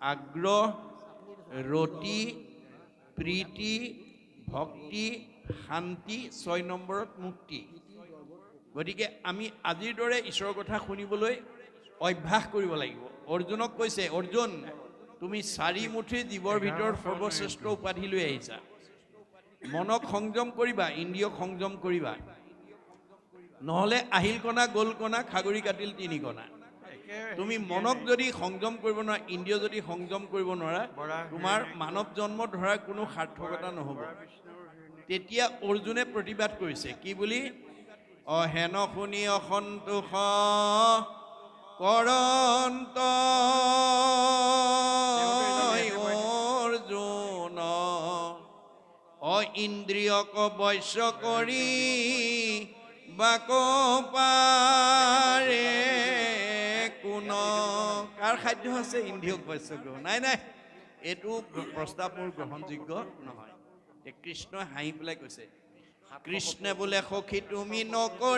আগ্ৰহ, ৰতি, প্ৰীতি, ভক্তি, শান্তি, 6 নম্বৰত মুক্তি। গতিকে আমি আজিৰ দৰে ঈশ্বৰৰ কথা শুনিবলৈ অভ্যাস কৰিব লাগিব। অৰ্জুনক কৈছে, অৰ্জুন তুমি 4 মুঠি জীৱৰ ভিতৰত সৰ্বশ্ৰেষ্ঠ উপাধি লৈ আহিছা। মনক সংযম কৰিবা, ইন্দ্ৰিয়ক সংযম কৰিবা, নহ'লে আহিল কণা গ'ল কণা, খাগৰি কাটিল 3 কণা। তুমি মনক যদি সংযম কৰিব নোৱাৰা, ইন্দ্ৰিয় যদি সংযম কৰিব নোৱাৰা, তোমাৰ মানৱ জন্ম ধৰাৰ কোনো সাৰ্থকতা নহ'ব। তেতিয়া অৰ্জুনে প্ৰতিবাদ কৰিছে কি বুলি? অহেন শুনি অসন্তোষ কৰন্ত অৰ্জুন, ইন্দ্ৰিয়ক বশ্য কৰি বাক পাৰে কোন। কাৰ সাধ্য আছে ইন্দ্ৰিয়ক বশ্য কৰিব? নাই নাই, এইটো প্ৰস্তাৱ মোৰ গ্ৰহণযোগ্য নহয়। কৃষ্ণই হাঁহি পেলাই কৈছে, কৃষ্ণে বোলে সখী তুমি নকৰিবা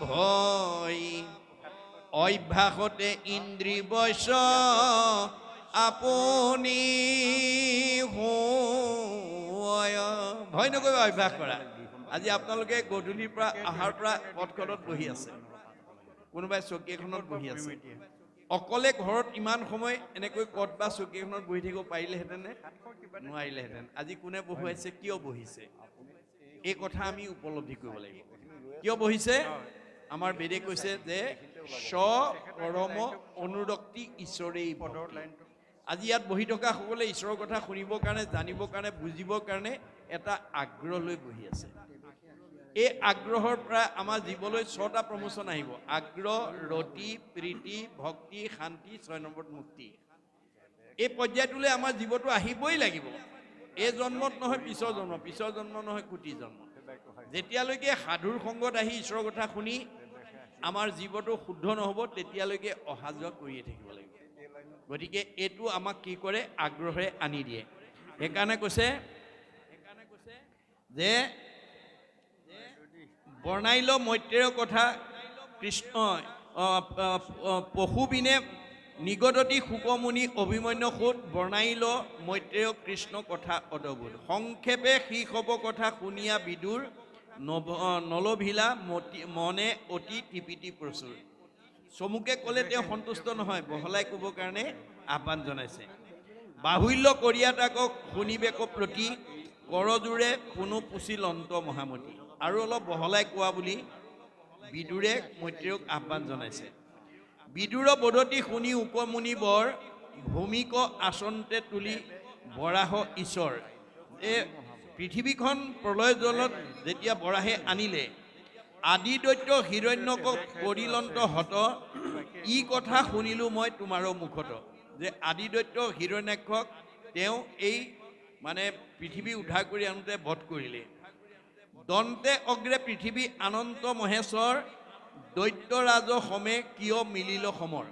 ভয়, অভ্যাসতে ইন্দ্ৰি বশ্য আপুনি ভয় নকৰিবা, অভ্যাস কৰা। আজি আপোনালোকে গধূলিৰ পৰা আহাৰ পৰা পথখনত বহি আছে, কোনোবাই চকী এখনত বহি আছে। অকলে ঘৰত ইমান সময় এনেকৈ কত বা চকী এখনত বহি থাকিব পাৰিলেহেঁতেনে? নোৱাৰিলেহেঁতেন। আজি কোনে বহুৱাইছে, কিয় বহিছে, এই কথা আমি উপলব্ধি কৰিব লাগিব। কিয় বহিছে? আমাৰ বেদে কৈছে যে স্বকৰ্ম অনুৰক্তি ঈশ্বৰেই ভক্তি। আজি ইয়াত বহি থকা সকলে ঈশ্বৰৰ কথা শুনিবৰ কাৰণে, জানিবৰ কাৰণে, বুজিবৰ কাৰণে এটা আগ্ৰহ লৈ বহি আছে। এই আগ্ৰহৰ পৰা আমাৰ জীৱলৈ 6টা প্ৰমোচন আহিব: আগ্ৰহ, ৰতি, প্ৰীতি, ভক্তি, শান্তি, 6 নম্বৰত মুক্তি। এই পৰ্যায়টোলৈ আমাৰ জীৱটো আহিবই লাগিব। এই জন্মত নহয়, পিছৰ জন্ম, পিছৰ জন্ম নহয়, কোটি জন্ম। যেতিয়ালৈকে সাধুৰ সংগত আহি ঈশ্বৰৰ কথা শুনি আমাৰ জীৱটো শুদ্ধ নহ'ব, তেতিয়ালৈকে অহা যোৱা কৰিয়ে থাকিব লাগিব। গতিকে এইটো আমাক কি কৰে? আগ্ৰহে আনি দিয়ে। সেইকাৰণে কৈছে যে বৰ্ণাইল মৈত্ৰেয় কথা কৃষ্ণ পশুবিনে নিগদতি শুকমুনি অভিমন্য সুত, বৰ্ণাইল মৈত্ৰেয় কৃষ্ণ কথা অদভুত। সংক্ষেপে শীৰ্ষৱ কথা শুনিয়া বিদুৰ, নলভিলা মনে অতি টিপিটি প্ৰচুৰ। চমুকে ক'লে তেওঁ সন্তুষ্ট নহয়, বহলাই ক'বৰ কাৰণে আহ্বান জনাইছে। বাহুল্য কৰিয়া তাকক শুনিবেক প্ৰতি, কৰজোৰে কোনো পুচিল অন্ত মহামতি। আৰু অলপ বহলাই কোৱা বুলি বিদুৰে মৈত্ৰেয়ক আহ্বান জনাইছে। বিদুৰ বদতি শুনি উপমুনি বৰ, ভূমিক আচন্তে তুলি বৰাহ ঈশ্বৰ। এই পৃথিৱীখন প্ৰলয় জলত যেতিয়া বৰাহে আনিলে, আদি দৈত্য হিৰণ্যক কৰিলন্ত হত, ই কথা শুনিলোঁ মই তোমাৰো মুখত। যে আদি দৈত্য হিৰণ্যাক্ষক তেওঁ এই পৃথিৱী উদ্ধাৰ কৰি আনোতে বধ কৰিলে। দন্তে অগ্ৰে পৃথিৱী আনন্ত মহেশ্বৰ, দৈত্যৰাজ সমে কিয় মিলিল সমৰ।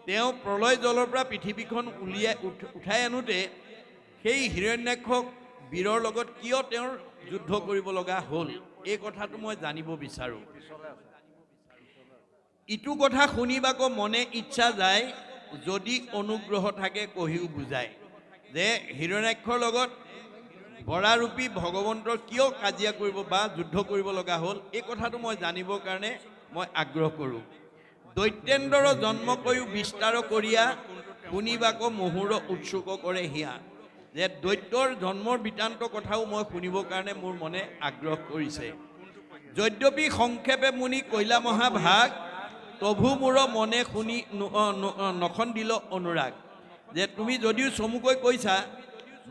তেওঁ প্ৰলয় জলৰ পৰা পৃথিৱীখন উঠাই আনোতে সেই হিৰণ্যাক্ষক বীৰৰ লগত কিয় তেওঁৰ যুদ্ধ কৰিব লগা হ'ল, এই কথাটো মই জানিব বিচাৰোঁ। ইটো কথা শুনিবাক মনে ইচ্ছা যায়, যদি অনুগ্ৰহ থাকে কহিও বুজায়। যে হিৰণ্যাক্ষৰ লগত বৰাৰূপী ভগৱন্তৰ কিয় কাজিয়া কৰিব বা যুদ্ধ কৰিব লগা হ'ল, এই কথাটো মই জানিবৰ কাৰণে মই আগ্ৰহ কৰোঁ। দৈত্যেন্দ্ৰৰ জন্ম কৰিও বিস্তাৰ কৰিয়া, শুনিবাক মুহুৰ উৎসুক কৰে হিয়া। যে দৈত্যৰ জন্মৰ বৃত্তান্ত কথাও মই শুনিবৰ কাৰণে মোৰ মনে আগ্ৰহ কৰিছে। যদ্যপি সংক্ষেপে মুনি কৈলা মহাভাগ, তভু মূৰ মনে শুনি নখন্দিল অনুৰাগ। যে তুমি যদিও চমুকৈ কৈছা,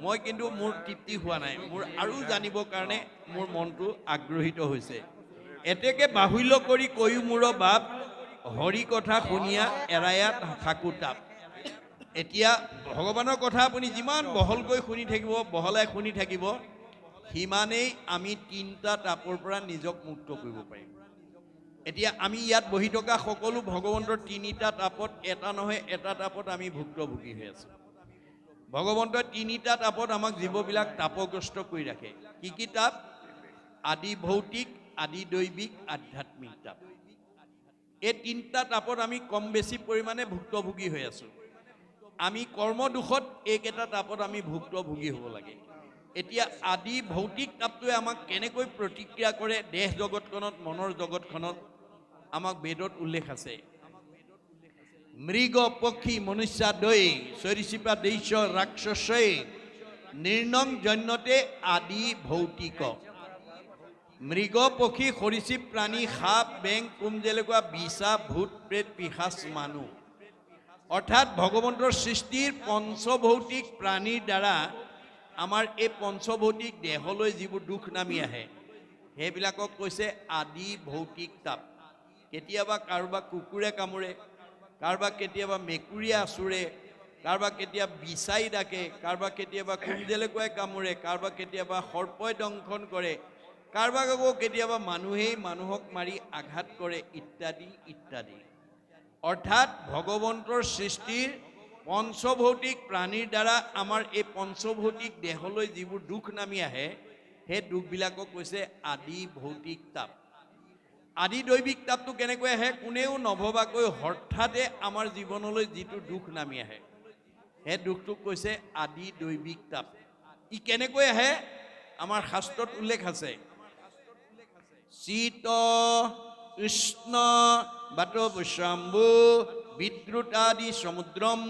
মই কিন্তু মোৰ তৃপ্তি হোৱা নাই, মোৰ আৰু জানিবৰ কাৰণে মোৰ মনটো আগ্ৰহিত হৈছে। এতেকে বাহুল্য কৰি কৈও মূৰ বাপ, হৰি কথা শুনিয়া এৰায়া থাকো তাপ। এতিয়া ভগৱানৰ কথা আপুনি যিমান বহলকৈ শুনি থাকিব, বহলাই শুনি থাকিব, সিমানেই আমি 3টা তাপৰ পৰা নিজক মুক্ত কৰিব পাৰিম। এতিয়া আমি ইয়াত বহি থকা সকলো ভগৱন্তৰ 3টা তাপত এটা নহয় এটা তাপত আমি ভুক্তভোগী হৈ আছো। ভগৱন্তৰ 3টা তাপত আমাক জীৱবিলাক তাপগ্ৰস্ত কৰি ৰাখে। কি কি তাপ? আদি ভৌতিক, আদি দৈবিক, আধ্যাত্মিক তাপ। এই তিনিটা তাপত আমি কম বেছি পৰিমাণে ভুক্তভোগী হৈ আছোঁ। আমি কৰ্মদোষত এইকেইটা তাপত আমি ভুক্তভোগী হ'ব লাগে। এতিয়া আদি ভৌতিক তাপটোৱে আমাক কেনেকৈ প্ৰতিক্ৰিয়া কৰে দেহ জগতখনত, মনৰ জগতখনত, আমাক বেদত উল্লেখ আছে। মৃগ পক্ষী মনুষ্যাদৈ সৰীসৃপা দৈশ্য ৰাক্ষসৈ নিৰ্ণং জন্যতে আদি ভৌতিক। মৃগ পক্ষী সৰীসৃপ প্ৰাণী, সাপ বেং কোম যেনেকুৱা বিছা ভূত প্ৰেত পিশাচ মানুহ, অৰ্থাৎ ভগৱন্তৰ সৃষ্টিৰ পঞ্চভৌতিক প্ৰাণীৰ দ্বাৰা আমাৰ এই পঞ্চভৌতিক দেহলৈ যিবোৰ দুখ নামি আহে সেইবিলাকক কৈছে আদি ভৌতিক তাপ। কেতিয়াবা কাৰোবাক কুকুৰে কামোৰে, কাৰোবাক কেতিয়াবা মেকুৰীয়ে আঁচোৰে, কাৰোবাক কেতিয়াবা বিচাই ডাকে, কাৰোবাক কেতিয়াবা কুমজেলেকুৱাই কামোৰে, কাৰোবাক কেতিয়াবা সৰ্পই দংশন কৰে, কাৰোবাক আকৌ কেতিয়াবা মানুহেই মানুহক মাৰি আঘাত কৰে, ইত্যাদি ইত্যাদি। অৰ্থাৎ ভগৱন্তৰ সৃষ্টিৰ পঞ্চভৌতিক প্ৰাণীৰ দ্বাৰা আমাৰ এই পঞ্চভৌতিক দেহলৈ যিবোৰ দুখ নামি আহে সেই দুখবিলাকক কৈছে আদি ভৌতিক তাপ। আদি দৈবিক তাপটো কেনেকৈ আহে? কোনেও নভবাকৈ হঠাতে আমাৰ জীৱনলৈ যিটো দুখ নামি আহে সেই দুখটোক কৈছে আদি দৈবিক তাপ। ই কেনেকৈ আহে? আমাৰ শাস্ত্ৰত উল্লেখ আছে। শীত উষ্ণ বাত বৈশ্ৰাম্বু বিদ্যুতাদি সমুদ্ৰম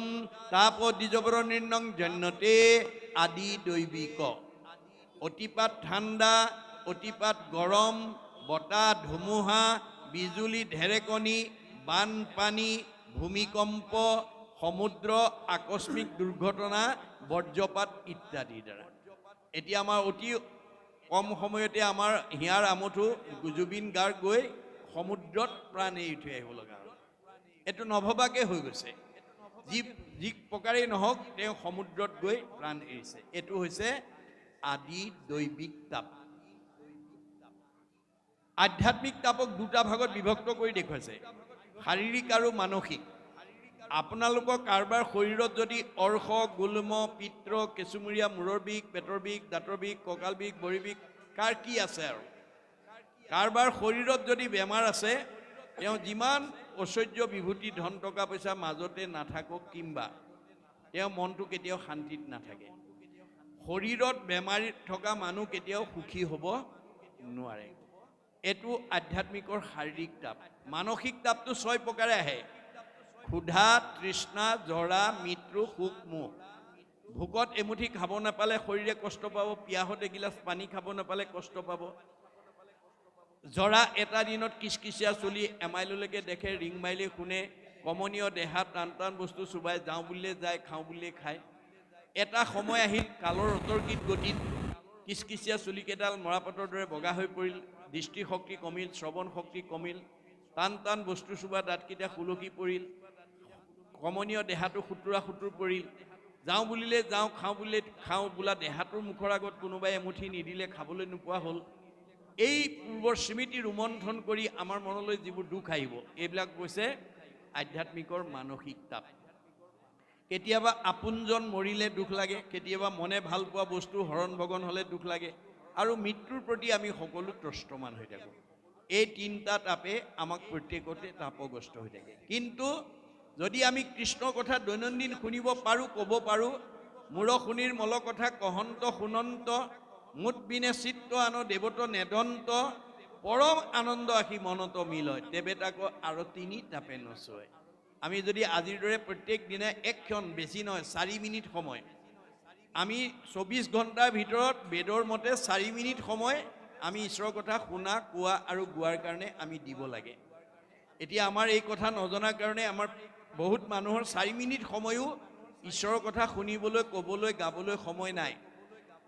তাপ দ্বিজবৰ নিৰ্ণং জন্যতে আদি দৈবিক। অতিপাত ঠাণ্ডা, অতিপাত গৰম, বতাহ ধুমুহা, বিজুলী ঢেৰেকণি, বানপানী, ভূমিকম্প, সমুদ্ৰ আকস্মিক দুৰ্ঘটনা, বজ্ৰপাত ইত্যাদিৰ দ্বাৰা। এতিয়া আমাৰ অতি কম সময়তে আমাৰ হিয়াৰ আমঠু জুবিন গাৰ্গ গৈ সমুদ্ৰত প্ৰাণ এৰি থৈ আহিব লগা হ'ল। এইটো নভবাকৈ হৈ গৈছে। যি প্ৰকাৰেই নহওক তেওঁ সমুদ্ৰত গৈ প্ৰাণ এৰিছে। এইটো হৈছে আদি দৈবিক তাপ। আধ্যাত্মিক তাপক দুটা ভাগত বিভক্ত কৰি দেখুৱাইছে, শাৰীৰিক আৰু মানসিক। আপোনালোকৰ কাৰোবাৰ শৰীৰত যদি অৰ্শ, গুল্ম, পিত্ৰ, কেঁচুমূৰীয়া, মূৰৰ বিষ, পেটৰ বিষ, দাঁতৰ বিষ, কঁকাল বিষ, ভৰি বিষ, কাৰ কি আছে আৰু কাৰোবাৰ শৰীৰত যদি বেমাৰ আছে, তেওঁ যিমান ঐশ্বৰ্য বিভূতি ধন টকা পইচা মাজতে নাথাকক কিম্বা তেওঁ মনটো কেতিয়াও শান্তিত নাথাকে। শৰীৰত বেমাৰী থকা মানুহ কেতিয়াও সুখী হ'ব নোৱাৰে। এইটো আধ্যাত্মিকৰ শাৰীৰিক তাপ। মানসিক তাপটো 6 প্ৰকাৰে আহে। ক্ষুধা, তৃষ্ণা, জৰা, মৃত্যু, শোক, মোহ। ভোকত এমুঠি খাব নাপালে শৰীৰে কষ্ট পাব, পিয়াহত এগিলাচ পানী খাব নাপালে কষ্ট পাব। জৰা এটা দিনত কিচকিচিয়া চলি এমাইললৈকে দেখে, ৰিং মাইলে শুনে, কমনীয় দেহাত টান টান বস্তু চুবাই যাওঁ বুলিলে যায়, খাওঁ বুলিলে খায়। এটা সময় আহিল কালৰ অতৰ্কিত গতিত কিচকিচিয়া চুলিকেইডাল মৰাপাতৰ দৰে বগা হৈ পৰিল, দৃষ্টিশক্তি কমিল, শ্ৰৱণ শক্তি কমিল, টান টান বস্তু চুবা দাঁতকেইটা সুলকি পৰিল, কমনীয় দেহাটো সুতুৰা সুতুৰ পৰিল। যাওঁ বুলিলে যাওঁ, খাওঁ বুলিলে খাওঁ বোলা দেহাটোৰ মুখৰ আগত কোনোবাই এমুঠি নিদিলে খাবলৈ নোপোৱা হ'ল। এই পূৰ্বৰ স্মৃতি ৰোমন্থন কৰি আমাৰ মনলৈ যিবোৰ দুখ আহিব এইবিলাক কৈছে আধ্যাত্মিকৰ মানসিক তাপ। কেতিয়াবা আপোনজন মৰিলে দুখ লাগে, কেতিয়াবা মনে ভাল পোৱা বস্তু হৰণ ভগন হ'লে দুখ লাগে, আৰু মৃত্যুৰ প্ৰতি আমি সকলো ত্ৰস্তমান হৈ থাকোঁ। এই তিনিটা তাপে আমাক প্ৰত্যেকতে তাপগ্ৰস্ত হৈ থাকে। কিন্তু যদি আমি কৃষ্ণৰ কথা দৈনন্দিন শুনিব পাৰোঁ, ক'ব পাৰোঁ, মূৰ শুনিৰ মল কথা কহন্ত শুনন্ত, মুঠ বিনে চিত্ত আন দেৱত নেদন্ত, পৰম আনন্দ আহি মনত মিলয়, তেবে তাক আৰু 3 তাপে নচয়। আমি যদি আজিৰ দৰে প্ৰত্যেক দিনে এক ক্ষণ, বেছি নহয় 4 মিনিট সময়, আমি 24 ঘণ্টাৰ ভিতৰত বেদৰ মতে 4 মিনিট সময় আমি ঈশ্বৰৰ কথা শুনা, কোৱা আৰু গোৱাৰ কাৰণে আমি দিব লাগে। এতিয়া আমাৰ এই কথা নজনাৰ কাৰণে আমাৰ বহুত মানুহৰ 4 মিনিট সময়ো ঈশ্বৰৰ কথা শুনিবলৈ, ক'বলৈ, গাবলৈ সময় নাই।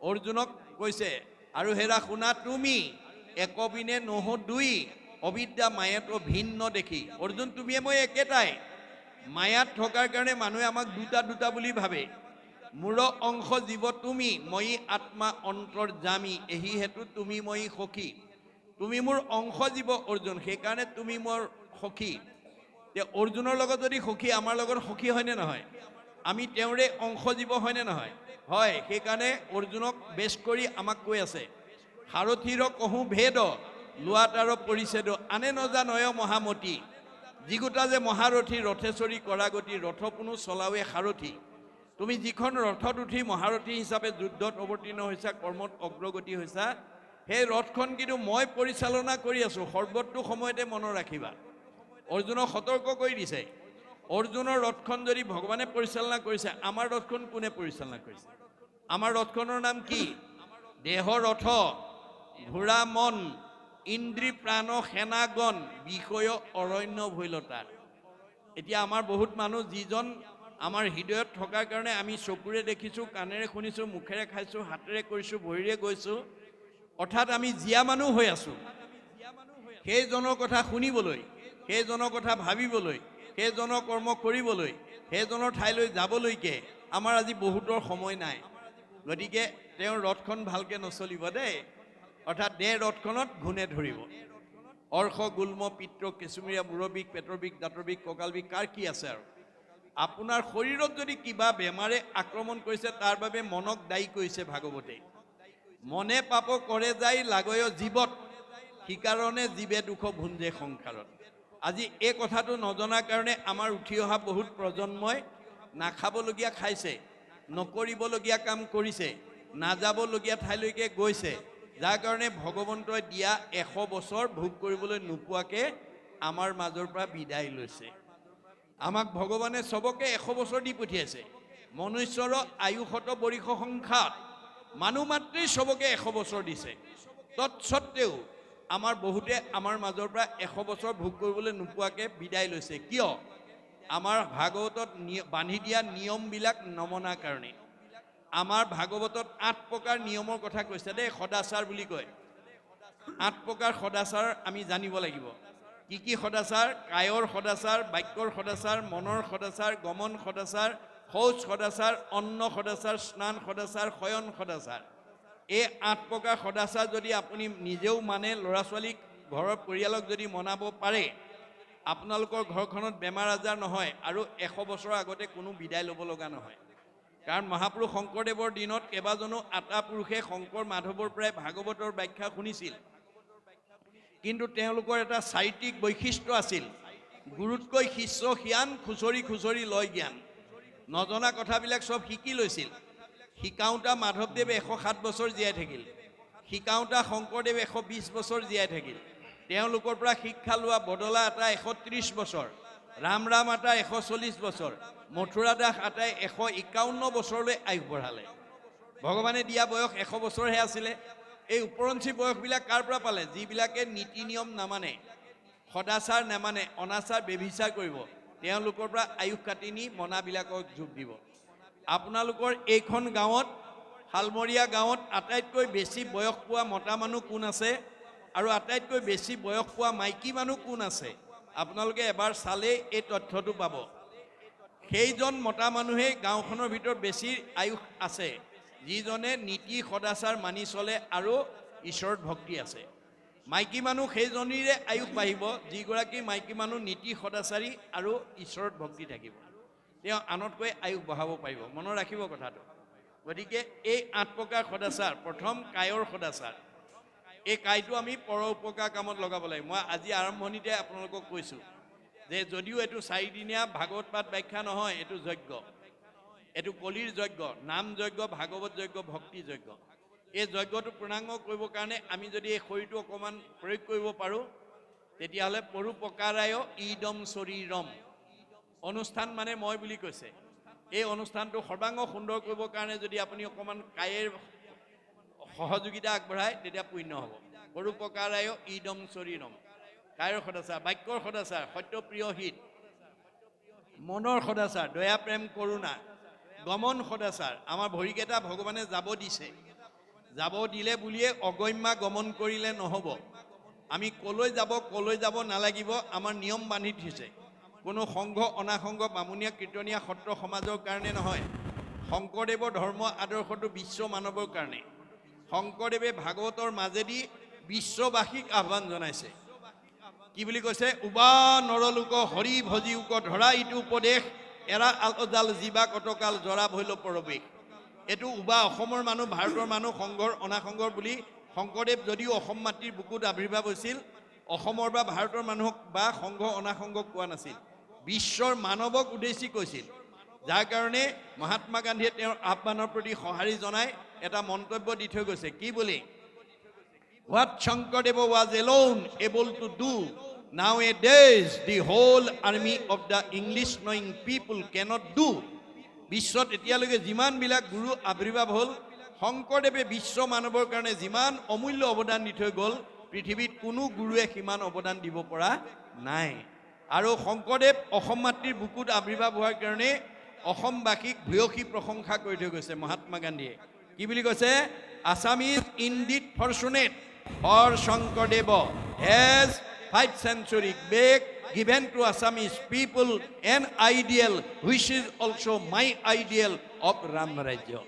অৰ্জুনক কৈছে, আৰু হেৰা শুনা তুমি একবিনে নহ দুই, অবিদ্যা মায়াত ভিন্ন দেখি। অৰ্জুন, তুমিয়ে মই একেটাই। মায়াত থকাৰ কাৰণে মানুহে আমাক দুটা দুটা বুলি ভাবে। মূৰ অংশ জীৱ তুমি, মই আত্মা অন্তৰ্যামী, এহি হেতু তুমি মই সখী। তুমি মোৰ অংশ জীৱ অৰ্জুন, সেইকাৰণে তুমি মোৰ সখী। অৰ্জুনৰ লগত যদি সখী, আমাৰ লগত সখী হয়নে নহয়? আমি তেওঁৰে অংশ জীৱ হয়নে নহয়? হয়। সেইকাৰণে অৰ্জুনক বেছ কৰি আমাক কৈ আছে, সাৰথিৰ কহোঁ ভেদ লোৱাত আৰু পৰিছেদ, আনে নজানয় মহামতি, যিগোটা যে মহাৰথী ৰথেশ্বৰী কৰাগতি ৰথ কোনো চলাৱে সাৰথী তুমি যিখন ৰথত উঠি মহাৰথী হিচাপে যুদ্ধত অৱতীৰ্ণ হৈছা কৰ্মত অগ্ৰগতি হৈছা সেই ৰথখন কিন্তু মই পৰিচালনা কৰি আছোঁ সৰ্বতো সময়তে মনত ৰাখিবা অৰ্জুনক সতৰ্ক কৰি দিছে অৰ্জুনৰ ৰথখন যদি ভগৱানে পৰিচালনা কৰিছে আমাৰ ৰথখন কোনে পৰিচালনা কৰিছে আমাৰ ৰথখনৰ নাম কি দেহ ৰথ ঘোঁৰা মন ইন্দ্ৰী প্ৰাণ সেনাগণ বিষয় অৰণ্য ভৈলতাৰ এতিয়া আমাৰ বহুত মানুহ যিজন আমাৰ হৃদয়ত থকাৰ কাৰণে আমি চকুৰে দেখিছোঁ কাণেৰে শুনিছোঁ মুখেৰে খাইছোঁ হাতেৰে কৰিছোঁ ভৰিৰে গৈছোঁ অৰ্থাৎ আমি জীয়া মানুহ হৈ আছোঁ সেইজনৰ কথা শুনিবলৈ সেইজনৰ কথা ভাবিবলৈ সেইজনৰ কৰ্ম কৰিবলৈ সেইজনৰ ঠাইলৈ যাবলৈকে আমাৰ আজি বহুতৰ সময় নাই গতিকে তেওঁৰ ৰথখন ভালকৈ নচলিব দেই অৰ্থাৎ দেহ ৰথখনত ঘূণে ধৰিব অৰ্শ গুল্ম পিত্ৰ কেঁচুমীয়া মূৰৰ বিষ পেটৰ বিষ দাঁতৰ বিষ কঁকাল বিষ কাৰ কি আছে আৰু আপোনাৰ শৰীৰত যদি কিবা বেমাৰে আক্ৰমণ কৰিছে তাৰ বাবে মনক দায়ী কৰিছে ভাগৱতে মনে পাপ কৰে যায় লাগয় জীৱত সিকাৰণে জীৱে দুখ ভুঞ্জে সংসাৰত আজি এই কথাটো নজনাৰ কাৰণে আমাৰ উঠি অহা বহুত প্ৰজন্মই নাখাবলগীয়া খাইছে নকৰিবলগীয়া কাম কৰিছে নাযাবলগীয়া ঠাইলৈকে গৈছে যাৰ কাৰণে ভগৱন্তই দিয়া 100 বছৰ ভোগ কৰিবলৈ নোপোৱাকে আমাৰ মাজৰ পৰা বিদায় লৈছে আমাক ভগৱানে সবকে 100 বছৰ দি পঠিয়াইছে মনুষ্যৰ আয়ুষত বৰিষ সংখ্যাত মানুহ মাত্ৰেই সবকে 100 বছৰ দিছে তৎসত্ত্বেও আমাৰ বহুতে আমাৰ মাজৰ পৰা 100 বছৰ ভোগ কৰিবলৈ নোপোৱাকে বিদায় লৈছে কিয় আমাৰ ভাগৱতত বান্ধি দিয়া নিয়মবিলাক নমনাৰ কাৰণে আমাৰ ভাগৱতত 8 প্ৰকাৰ নিয়মৰ কথা কৈছে দেই সদাচাৰ বুলি কয় 8 প্ৰকাৰ সদাচাৰ আমি জানিব লাগিব কি সদাচাৰ কায়ৰ সদাচাৰ বাক্যৰ সদাচাৰ মনৰ সদাচাৰ গমন সদাচাৰ শৌচ সদাচাৰ অন্ন সদাচাৰ স্নান সদাচাৰ শয়ন সদাচাৰ এই 8 প্ৰকাৰ সদাচাৰ যদি আপুনি নিজেও মানে ল'ৰা ছোৱালীক ঘৰৰ পৰিয়ালক যদি মনাব পাৰে আপোনালোকৰ ঘৰখনত বেমাৰ আজাৰ নহয় আৰু 100 বছৰৰ আগতে কোনো বিদায় ল'ব লগা নহয় কাৰণ মহাপুৰুষ শংকৰদেৱৰ দিনত কেইবাজনো আটা পুৰুষে শংকৰ মাধৱৰ পৰাই ভাগৱতৰ ব্যাখ্যা শুনিছিল কিন্তু তেওঁলোকৰ এটা চাৰিত্ৰিক বৈশিষ্ট্য আছিল গুৰুতকৈ শিষ্য জ্ঞান খুচৰি খুচৰি লয় জ্ঞান নজনা কথাবিলাক সব শিকি লৈছিল শিকাওঁতা মাধৱদেৱ 107 বছৰ জীয়াই থাকিল শিকাওঁতা শংকৰদেৱ 120 বছৰ জীয়াই থাকিল তেওঁলোকৰ পৰা শিক্ষা লোৱা বদলা এটা 130 বছৰ ৰাম আটা 140 বছৰ মথুৰা দাস আটাই 151 বছৰলৈ আয়ুস বঢ়ালে ভগৱানে দিয়া বয়স 100 বছৰহে আছিলে এই উপৰঞ্চি বয়সবিলাক কাৰ পৰা পালে যিবিলাকে নীতি নিয়ম নামানে সদাচাৰ নামানে অনাচাৰ বেভিচাৰ কৰিব তেওঁলোকৰ পৰা আয়ুস কাটি নি মনাবিলাকক যোগ দিব আপোনালোকৰ এইখন গাঁৱত হালমৰীয়া গাঁৱত আটাইতকৈ বেছি বয়স পোৱা মতা মানুহ কোন আছে আৰু আটাইতকৈ বেছি বয়স পোৱা মাইকী মানুহ কোন আছে আপোনালোকে এবাৰ চালেই এই তথ্যটো পাব সেইজন মতা মানুহে গাঁওখনৰ ভিতৰত বেছি আয়ুস আছে যিজনে নীতি সদাচাৰ মানি চলে আৰু ঈশ্বৰৰ ভক্তি আছে মাইকী মানুহ সেইজনীৰে আয়ুস বাঢ়িব যিগৰাকী মাইকী মানুহ নীতি সদাচাৰী আৰু ঈশ্বৰৰ ভক্তি থাকিব তেওঁ আনতকৈ আয়ুস বঢ়াব পাৰিব মনত ৰাখিব কথাটো গতিকে এই 8 প্ৰকাৰ সদাচাৰ প্ৰথম কায়ৰ সদাচাৰ এই কায়টো আমি পৰ উপকাৰ কামত লগাব লাগে মই আজি আৰম্ভণিতে আপোনালোকক কৈছোঁ যে যদিও এইটো 4 দিনীয়া ভাগৱত পাঠ ব্যাখ্যা নহয় এইটো যজ্ঞ এইটো কলিৰ যজ্ঞ নাম যজ্ঞ ভাগৱত যজ্ঞ ভক্তি যজ্ঞ এই যজ্ঞটো পূৰ্ণাংগ কৰিবৰ কাৰণে আমি যদি এই শৰীৰটো অকণমান প্ৰয়োগ কৰিব পাৰোঁ তেতিয়াহ'লে পৰোপকাৰায় ইদম শৰীৰম অনুষ্ঠান মানে মই বুলি কৈছে এই অনুষ্ঠানটো সৰ্বাংগ সুন্দৰ কৰিবৰ কাৰণে যদি আপুনি অকণমান কায়েৰ সহযোগিতা আগবঢ়ায় তেতিয়া পুণ্য হ'ব পৰোপকাৰায় ইদম শৰীৰম কায়ৰ সদাচাৰ বাক্যৰ সদাচাৰ সত্যপ্ৰিয় হিত মনৰ সদাচাৰ দয়া প্ৰেম কৰোণা গমন সদাচাৰ আমাৰ ভৰিকেইটা ভগৱানে যাব দিছে যাব দিলে বুলিয়ে অগম্যা গমন কৰিলে নহ'ব আমি কলৈ যাব নালাগিব আমাৰ নিয়ম বান্ধি থৈছে কোনো সংঘ অনাসংঘ বামুণীয়া কীৰ্তনীয়া সত্ৰ সমাজৰ কাৰণে নহয় শংকৰদেৱৰ ধৰ্ম আদৰ্শটো বিশ্ব মানৱৰ কাৰণে শংকৰদেৱে ভাগৱতৰ মাজেদি বিশ্ববাসীক আহ্বান জনাইছে কি বুলি কৈছে উবা নৰলোক হৰি ভজিউক ধৰা ইটো উপদেশ এৰা আলজাল জীৱা কটকাল জৰা ভৈল পৰৱেশ এইটো উবা অসমৰ মানুহ ভাৰতৰ মানুহ সংঘৰ অনাসংঘৰ বুলি শংকৰদেৱ যদিও অসম মাতৃৰ বুকুত আৱিৰ্ভাৱ হৈছিল অসমৰ বা ভাৰতৰ মানুহক বা সংঘ অনাসংঘক কোৱা নাছিল, বিশ্বৰ মানৱক উদ্দেশ্যি কৈছিল। যাৰ কাৰণে মহাত্মা গান্ধীয়ে তেওঁৰ আহ্বানৰ প্ৰতি সঁহাৰি জনাই এটা মন্তব্য দি থৈ গৈছে, কি বুলি? What Shankardeva was alone able to do, nowadays the whole army of the English knowing people cannot do. বিশ্বত এতিয়ালৈকে যিমানবিলাক গুৰু আবিৰ্ভাৱ হ'ল, শংকৰদেৱে বিশ্ব মানৱৰ কাৰণে যিমান অমূল্য অৱদান দি থৈ গ'ল, পৃথিৱীত কোনো গুৰুৱে সিমান অৱদান দিব পৰা নাই। আৰু শংকৰদেৱ অসম মাতৃৰ বুকুত আবিৰ্ভাৱ হোৱাৰ কাৰণে অসমবাসীক ভূয়সী প্ৰশংসা কৰি থৈ গৈছে মহাত্মা গান্ধীয়ে। কি বুলি কৈছে? Assam is indeed fortunate for Shankardev has 5 century back given to Assamese people an ideal which is also my ideal of Ram Rajya.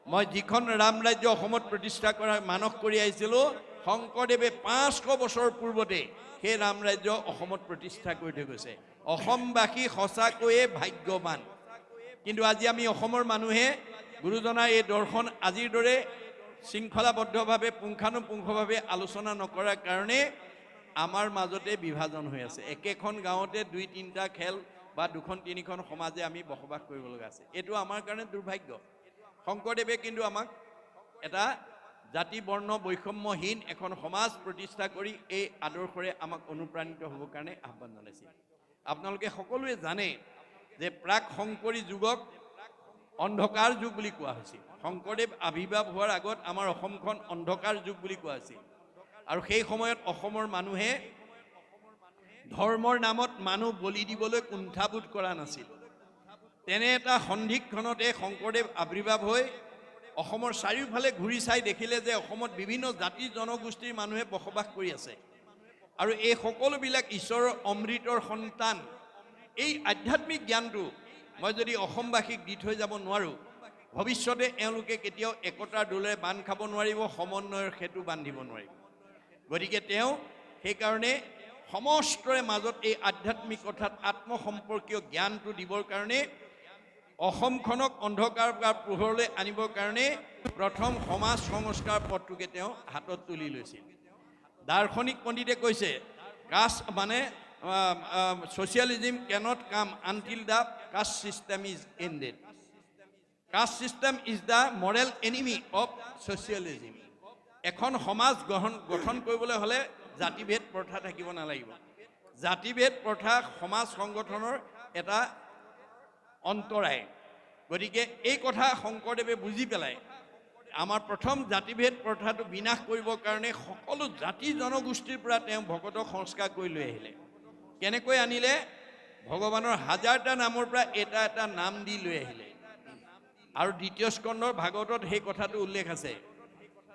মই যিখন ৰাম ৰাজ্য অসমত প্ৰতিষ্ঠা কৰা মানস কৰি আহিছিলোঁ, শংকৰদেৱে 500 বছৰ পূৰ্বতে সেই ৰাম ৰাজ্য অসমত প্ৰতিষ্ঠা কৰি থৈ গৈছে। অসমবাসী সঁচাকৈয়ে ভাগ্যৱান। কিন্তু আজি আমি অসমৰ মানুহে গুৰুজনাৰ এই দৰ্শন আজিৰ দৰে শৃংখলাবদ্ধভাৱে পুংখানুপুংখভাৱে আলোচনা নকৰাৰ কাৰণে আমাৰ মাজতে বিভাজন হৈ আছে। একেখন গাঁৱতে 2-3টা খেল বা 2-3খন সমাজে আমি বসবাস কৰিব লগা আছে। এইটো আমাৰ কাৰণে দুৰ্ভাগ্য। শংকৰদেৱে কিন্তু আমাক এটা জাতি বৰ্ণ বৈষম্যহীন এখন সমাজ প্ৰতিষ্ঠা কৰি এই আদৰ্শৰে আমাক অনুপ্ৰাণিত হ'বৰ কাৰণে আহ্বান জনাইছিল। আপোনালোকে সকলোৱে জানে যে প্ৰাক শংকৰী যুগক অন্ধকাৰ যুগ বুলি কোৱা হৈছিল। শংকৰদেৱ আবিৰ্ভাৱ হোৱাৰ আগত আমাৰ অসমখন অন্ধকাৰ যুগ বুলি কোৱা হৈছিল। আৰু সেই সময়ত অসমৰ মানুহে ধৰ্মৰ নামত মানুহ বলি দিবলৈ কুণ্ঠাবোধ কৰা নাছিল। তেনে এটা সন্ধিক্ষণতে শংকৰদেৱ আবিৰ্ভাৱ হৈ অসমৰ চাৰিওফালে ঘূৰি চাই দেখিলে যে অসমত বিভিন্ন জাতি জনগোষ্ঠীৰ মানুহে বসবাস কৰি আছে। আৰু এই সকলোবিলাক ঈশ্বৰৰ অমৃতৰ সন্তান। এই আধ্যাত্মিক জ্ঞানটো মই যদি অসমবাসীক দি থৈ যাব নোৱাৰোঁ, ভৱিষ্যতে এওঁলোকে কেতিয়াও একতাৰ দোলেৰে বান্ধ খাব নোৱাৰিব, সমন্বয়ৰ সেতু বান্ধিব নোৱাৰিব। গতিকে তেওঁ সেইকাৰণে সমস্তৰে মাজত এই আধ্যাত্মিক অৰ্থাৎ আত্মসম্পৰ্কীয় জ্ঞানটো দিবৰ কাৰণে অসমখনক অন্ধকাৰ বা পোহৰলৈ আনিবৰ কাৰণে প্ৰথম সমাজ সংস্কাৰ পথটোকে তেওঁ হাতত তুলি লৈছিল। দাৰ্শনিক পণ্ডিতে কৈছে, কাষ্ট মানে socialism cannot come until the caste system is ended. Caste system is the moral enemy of socialism. এখন সমাজ গঠন কৰিবলৈ হ'লে জাতিভেদ প্ৰথা থাকিব নালাগিব। জাতিভেদ প্ৰথা সমাজ সংগঠনৰ এটা অন্তৰায়। গতিকে এই কথা শংকৰদেৱে বুজি পেলাই আমাৰ প্ৰথম জাতিভেদ প্ৰথাটো বিনাশ কৰিবৰ কাৰণে সকলো জাতি জনগোষ্ঠীৰ পৰা তেওঁ ভকতক সংস্কাৰ কৰি লৈ আহিলে। কেনেকৈ আনিলে? ভগৱানৰ 1000টা নামৰ পৰা এটা এটা নাম দি লৈ আহিলে। আৰু দ্বিতীয় স্কন্ধৰ ভাগৱতত সেই কথাটো উল্লেখ আছে।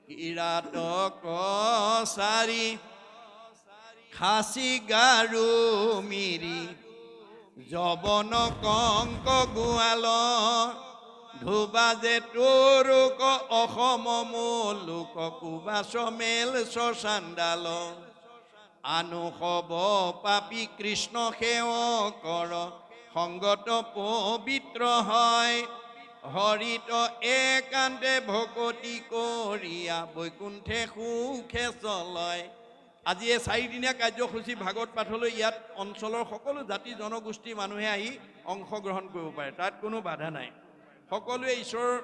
কিৰাত কছাৰী খাচী গাৰু মিৰি যবন কংক গোৱাল ধুবাজে তোৰুক অসম মূলোক কুবাচ মেল চাণ্ডাল আনু হব পাপী কৃষ্ণ সেৱ কৰ সংগত পবিত্ৰ হয় হৰিত একান্তে ভকতি কৰিয়া বৈকুণ্ঠে সুখে চলয়। আজি এই 4দিনীয়া কাৰ্যসূচী ভাগৱত পাঠলৈ ইয়াত অঞ্চলৰ সকলো জাতি জনগোষ্ঠীৰ মানুহে আহি অংশগ্ৰহণ কৰিব পাৰে, তাত কোনো বাধা নাই। সকলোৱে ঈশ্বৰৰ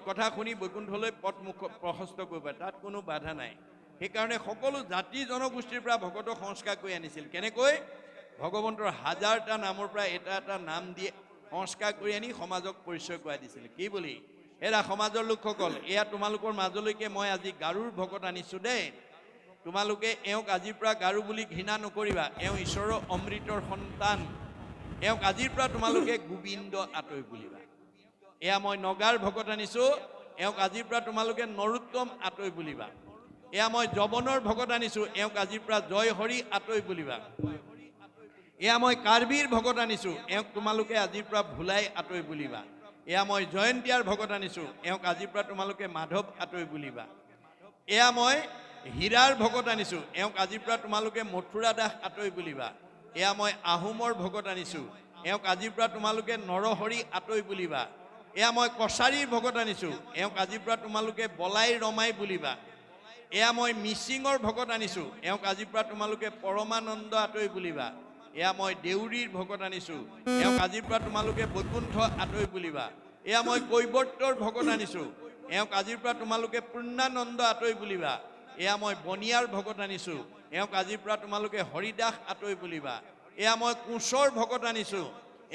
কথা শুনি বৈকুণ্ঠলৈ পথ প্ৰশস্ত কৰিব পাৰে, তাত কোনো বাধা নাই। সেইকাৰণে সকলো জাতি জনগোষ্ঠীৰ পৰা ভকতক সংস্কাৰ কৰি আনিছিল। কেনেকৈ? ভগৱন্তৰ 1000টা নামৰ পৰা এটা এটা নাম দিয়ে সংস্কাৰ কৰি আনি সমাজক পৰিচয় কৰাই দিছিল। কি বুলি? এৰা সমাজৰ লোকসকল, এয়া তোমালোকৰ মাজলৈকে মই আজি গাৰুৰ ভকত আনিছোঁ দেই। তোমালোকে এওঁক আজিৰ পৰা গাৰু বুলি ঘৃণা নকৰিবা, এওঁ ঈশ্বৰৰ অমৃতৰ সন্তান। এওঁক আজিৰ পৰা তোমালোকে গোবিন্দ আতৈ বুলিবা। এয়া মই নগাৰ ভকত আনিছোঁ, এওঁক আজিৰ পৰা তোমালোকে নৰোত্তম আতৈ বুলিবা। এয়া মই যৱনৰ ভকত আনিছোঁ, এওঁক আজিৰ পৰা জয় হৰি আতৈ বুলিবা। এয়া মই কাৰ্বিৰ ভকত আনিছোঁ, এওঁক তোমালোকে আজিৰ পৰা ভোলাই আতৈ বুলিবা। এয়া মই জয়ন্তীয়াৰ ভকত আনিছোঁ, এওঁক আজিৰ পৰা তোমালোকে মাধৱ আতৈ বুলিবা। এয়া মই হীৰাৰ ভকত আনিছোঁ, এওঁক আজিৰ পৰা তোমালোকে মথুৰা দাস আতৈ বুলিবা। এয়া মই আহোমৰ ভকত আনিছোঁ, এওঁক আজিৰ পৰা তোমালোকে নৰহৰি আতৈ বুলিবা। এয়া মই কছাৰীৰ ভকত আনিছোঁ, এওঁক আজিৰ পৰা তোমালোকে বলাই ৰমাই বুলিবা। এয়া মই মিচিঙৰ ভকত আনিছোঁ, এওঁক আজিৰ পৰা তোমালোকে পৰমানন্দ আতৈ বুলিবা। এয়া মই দেউৰীৰ ভকত আনিছোঁ, এওঁক আজিৰ পৰা তোমালোকে বৈকুণ্ঠ আতৈ বুলিবা। এয়া মই কৈৱৰ্তৰ ভকত আনিছোঁ, এওঁক আজিৰ পৰা তোমালোকে পূৰ্ণানন্দ আতৈ বুলিবা। এয়া মই বনিয়াৰ ভকত আনিছোঁ, এওঁক আজিৰ পৰা তোমালোকে হৰিদাস আতৈ বুলিবা। এয়া মই কোঁচৰ ভকত আনিছোঁ,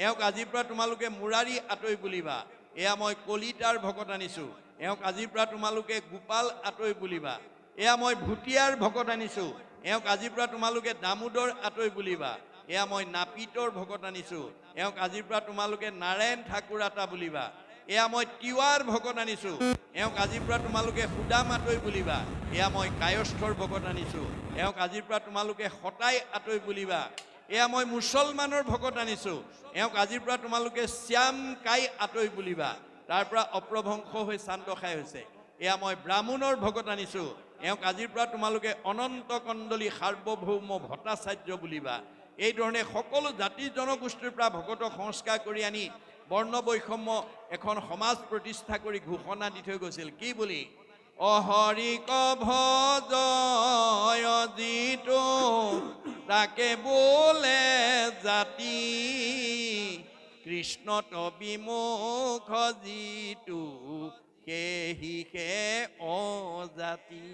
এওঁক আজিৰ পৰা তোমালোকে মুৰাৰী আতৈ বুলিবা। এয়া মই কলিতাৰ ভকত আনিছোঁ, এওঁক আজিৰ পৰা তোমালোকে গোপাল আতৈ বুলিবা। এয়া মই ভুটীয়াৰ ভকত আনিছোঁ, এওঁক আজিৰ পৰা তোমালোকে দামোদৰ আতৈ বুলিবা। এয়া মই নাপিতৰ ভকত আনিছোঁ, এওঁক আজিৰ পৰা তোমালোকে নাৰায়ণ ঠাকুৰ আতা বুলিবা। এয়া মই তিৱাৰ ভকত আনিছোঁ, এওঁক আজিৰ পৰা তোমালোকে সুদাম আতৈ বুলিবা। এয়া মই কায়স্থৰ ভকত আনিছোঁ, এওঁক আজিৰ পৰা তোমালোকে সতাই আতৈ বুলিবা। এয়া মই মুছলমানৰ ভকত আনিছোঁ, এওঁক আজিৰ পৰা তোমালোকে শ্যাম কাই আতৈ বুলিবা। তাৰ পৰা অপ্ৰভংশ হৈ শান্ত খাই হৈছে। এয়া মই ব্ৰাহ্মণৰ ভকত আনিছোঁ, এওঁক আজিৰ পৰা তোমালোকে অনন্ত কণ্ডলী সাৰ্বভৌম ভট্টাচাৰ্য বুলিবা। এইধৰণে সকলো জাতি জনগোষ্ঠীৰ পৰা ভকতক সংস্কাৰ কৰি আনি বৰ্ণ বৈষম্য এখন সমাজ প্ৰতিষ্ঠা কৰি ঘোষণা দি থৈ গৈছিল। কি বুলি? অহৰিক ভজয় যিটো তাকে বোলে জাতি, কৃষ্ণত বিমুখ যিটো সেহিহে অজাতি।